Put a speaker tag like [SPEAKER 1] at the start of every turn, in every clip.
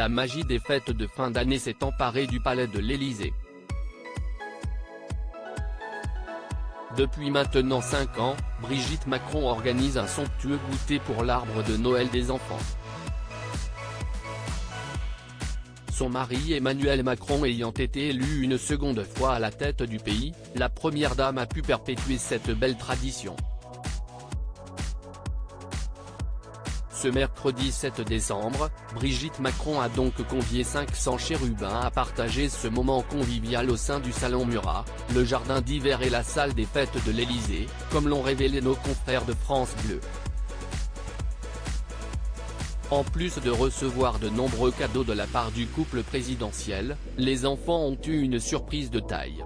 [SPEAKER 1] la magie des fêtes de fin d'année s'est emparée du palais de l'Élysée. Depuis maintenant 5 ans, Brigitte Macron organise un somptueux goûter pour l'arbre de Noël des enfants. Son mari Emmanuel Macron ayant été élu une seconde fois à la tête du pays, la première dame a pu perpétuer cette belle tradition. Ce mercredi 7 décembre, Brigitte Macron a donc convié 500 chérubins à partager ce moment convivial au sein du Salon Murat, le jardin d'hiver et la salle des fêtes de l'Élysée, comme l'ont révélé nos confrères de France Bleu. En plus de recevoir de nombreux cadeaux de la part du couple présidentiel, les enfants ont eu une surprise de taille.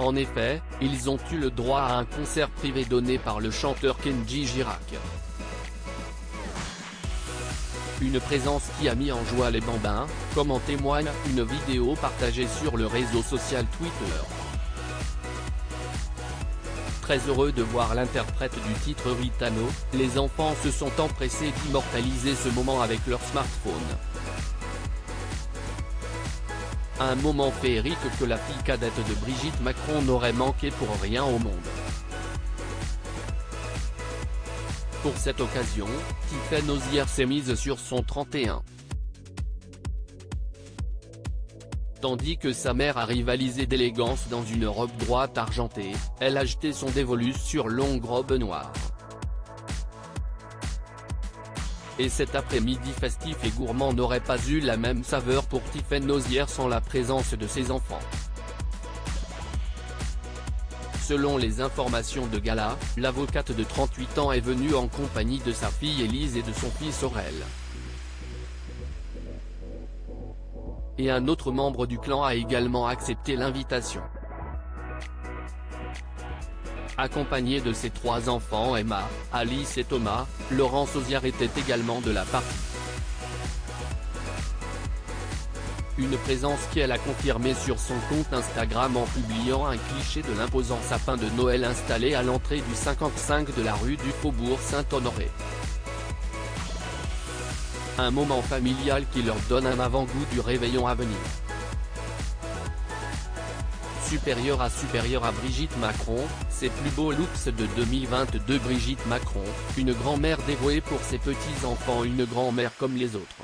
[SPEAKER 1] En effet, ils ont eu le droit à un concert privé donné par le chanteur Kenji Girac. Une présence qui a mis en joie les bambins, comme en témoigne une vidéo partagée sur le réseau social Twitter. Très heureux de voir l'interprète du titre Ritano, les enfants se sont empressés d'immortaliser ce moment avec leur smartphone. Un moment féerique que la fille cadette de Brigitte Macron n'aurait manqué pour rien au monde. Pour cette occasion, Tiphaine Hozière s'est mise sur son 31. Tandis que sa mère a rivalisé d'élégance dans une robe droite argentée, elle a jeté son dévolu sur longue robe noire. Et cet après-midi festif et gourmand n'aurait pas eu la même saveur pour Tiphaine Hozière sans la présence de ses enfants. Selon les informations de Gala, l'avocate de 38 ans est venue en compagnie de sa fille Élise et de son fils Aurel. Et un autre membre du clan a également accepté l'invitation. Accompagné de ses 3 enfants Emma, Alice et Thomas, Laurence Hozière était également de la partie. Une présence qu'elle a confirmée sur son compte Instagram en publiant un cliché de l'imposant sapin de Noël installé à l'entrée du 55 de la rue du Faubourg Saint-Honoré. Un moment familial qui leur donne un avant-goût du réveillon à venir. Supérieure à Brigitte Macron, ses plus beaux looks de 2022. Brigitte Macron, une grand-mère dévouée pour ses petits-enfants, une grand-mère comme les autres.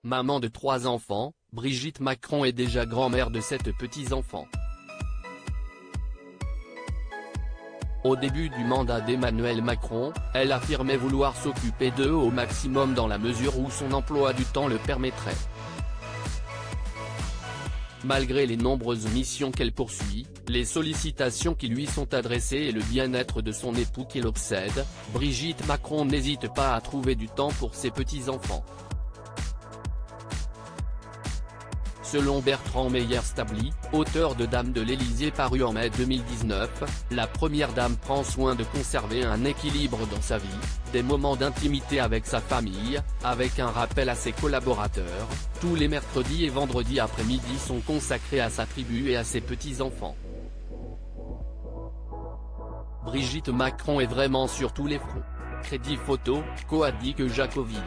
[SPEAKER 1] Maman de 3 enfants, Brigitte Macron est déjà grand-mère de 7 petits-enfants. Au début du mandat d'Emmanuel Macron, elle affirmait vouloir s'occuper d'eux au maximum dans la mesure où son emploi du temps le permettrait. Malgré les nombreuses missions qu'elle poursuit, les sollicitations qui lui sont adressées et le bien-être de son époux qui l'obsède, Brigitte Macron n'hésite pas à trouver du temps pour ses petits-enfants. Selon Bertrand Meyer-Stably, auteur de Dame de l'Élysée paru en mai 2019, la première dame prend soin de conserver un équilibre dans sa vie, des moments d'intimité avec sa famille, avec un rappel à ses collaborateurs. Tous les mercredis et vendredis après-midi sont consacrés à sa tribu et à ses petits-enfants. Brigitte Macron est vraiment sur tous les fronts. Crédit photo, Coadic Jacoville.